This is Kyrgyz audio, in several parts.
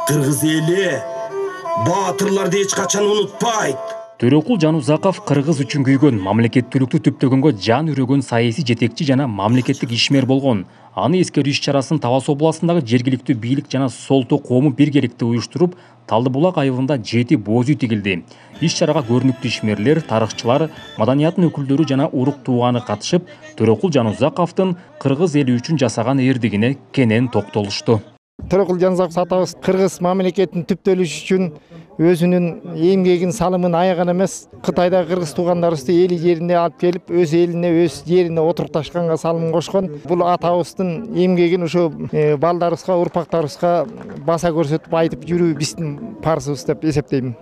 Кыргыз эли баатырларды эч качан унутпайт. Төрөкул Жанузаков кыргыз үчүн күйгөн, мамлекеттүүлүктү түптөгөнгө жан үрөгөн саясий жетекчи жана мамлекеттик ишмер болгон. Аны эскерүү иш-чарасын Талас областындагы жергиликтүү бийлик жана Солто коому биргеликте уюштуруп, Талдыбулак айылында 7 боз үй тигилди. Иш-чарага көрүнүктүү ишмерлер, тарыхчылар, маданияттын өкүлдөрү жана урук тууганы катышып, Төрөкул Жанузаковдун кыргыз эли үчүн жасаган эрдигине кенен токтолушту. Төрөкул Жанузаков атабыз кыргыз мамлекетин түптөлүшү үчүн өзүнүн эмгегин салымын аяган эмес, Кытайдагы кыргыз туугандарыбызды эли жерине алып келип, өз элине, өз жерине отурукташканга салымын кошкон. Бул атабыздын эмгегин ошо балдарыбызга, урпактарыбызга баса көрсөтүп айтып жүрүү биздин парызыбыз деп эсептейм.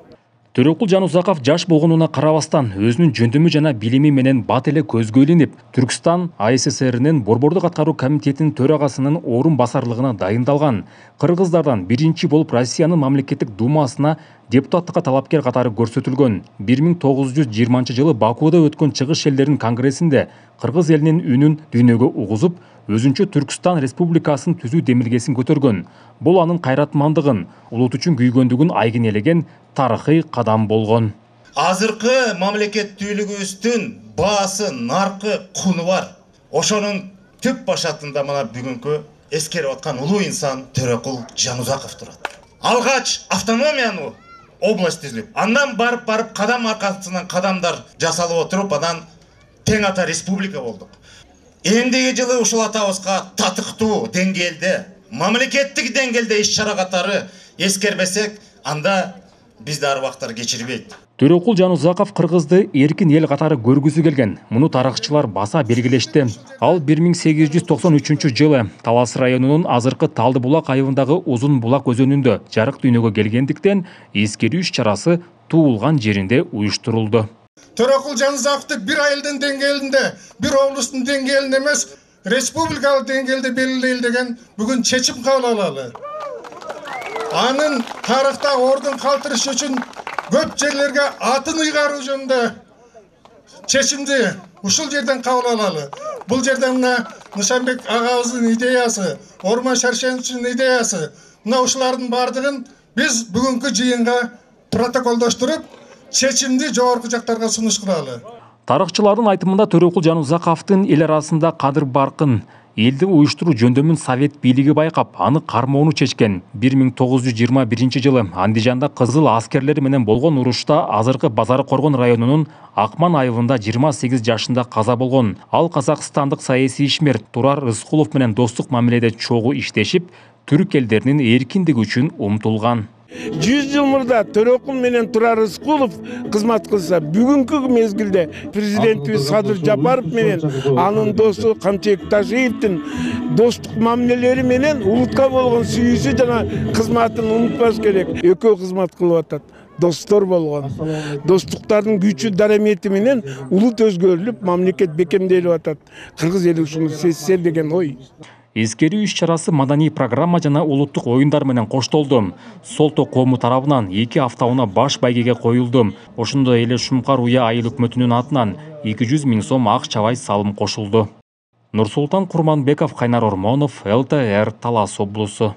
Төрөкул Жанузаков жаш болгонуна карабастан өзүнүн жөндөмү жана билими менен бат эле көзгө илинип, Түркстан АССРнин Борбордук аткаруу комитетинин төрагасынын орун басарлыгына дайындалган. Кыргыздардан биринчи болуп Россиянын мамлекеттик думасына депутаттыкка талапкер катары көрсөтүлгөн. 1920-жылы Бакууда өткөн Чыгыш элдеринин конгрессинде кыргыз элинин үнүн дүйнөгө угузуп, өзүнчө Түркстан республикасын түзүү демилгесин көтөргөн. Бул анын кайратмандыгын, улут үчүн күйгөндүгүн айгинелеген тарыхый кадам болгон. Азыркы мамлекеттүүлүгүбүздүн баасы, наркы, куну бар. Ошонун түп башатында мына бүгүнкү эскерип аткан улуу инсан Төрөкул Жанузаков турат. Алгач автономияны область түзүлүп, андан барып кадам аркасынан кадамдар жасалып отуруп, анан тең ата республика болдук. Эндиги жылы ушул атабызга татыктуу деңгээлде, мамлекеттик деңгээлде иш-чара катары эскербесек, анда бизди арбактар кечирбейт. Төрөкул Жанузаков кыргызды эркин эл катары көргүзү келген. Муну тарыхчылар баса белгилешти. Ал 1893-жылы Талас районунун азыркы Талдыбулак айылындагы Узун Булак өзөнүндө жарык дүйнөгө келгендиктен эскерүү иш-чарасы туулган жеринде уюштурулду. Төрөкул Жанузаковду бир айылдын деңгээлинде, бир облустун деңгээлинде эмес, республикалык деңгээлде белгилейли деген бүгүн чечим кабыл алалы. Анын тарыхта ордун калтырыш үчүн көп жерлерге атын ыйгаруу жөнүндө чечимди ушул жерден кабыл алалы. Бул жерде мына Нышанбек агабыздын идеясы, Орман Шаршеновичтин идеясы, мына ушулардын бардыгын биз бүгүнкү жыйынга протоколдоштуруп, чечимди жогорку жактарга сунуш кылалы. Тарыхчылардын айтымында Төрөкул Жанузаковдун эл арасында кадыр баркын, элди уюштуруу жөндөмүн Совет бийлиги байкап, аны кармоону чечкен. 1921-жылы Андижанда кызыл аскерлери менен болгон урушта азыркы Базары Коргон районунун Акман айылында 28 жашында каза болгон. Ал казакстандык саясий ишмер Турар Рыскулов менен достук мамиледе чогуу иштешип, түрк элдеринин эркиндиги үчүн умтулган. 100 жыл мурда Төрөкул менен Турар Рыскулов кызмат кылса, бүгүнкү мезгилде президентибиз Садыр Жапаров менен анын досу Камчек Ташиевдин достук мамилелери менен улутка болгон сүйүүсү жана кызматын унутпаш керек. Экөө кызмат кылып атат. Достор болгон. Достуктардын күчү дарамети менен улут өзгөрүлүп, мамлекет бекемделип атат. Кыргыз эли ушуну сезсе деген ой. Эскерүү иш-чарасы маданий программа жана улуттук оюндар менен коштолду. Солто коому тарабынан 2 автоунаа баш байгеге коюлду. Ошондой эле Шумкар уя айыл өкмөтүнүн атынан 200 000 сом ак чабай салым кошулду. Нурсултан Курманбеков, Кайнар Ормонов, ЛТР, Талас облусу.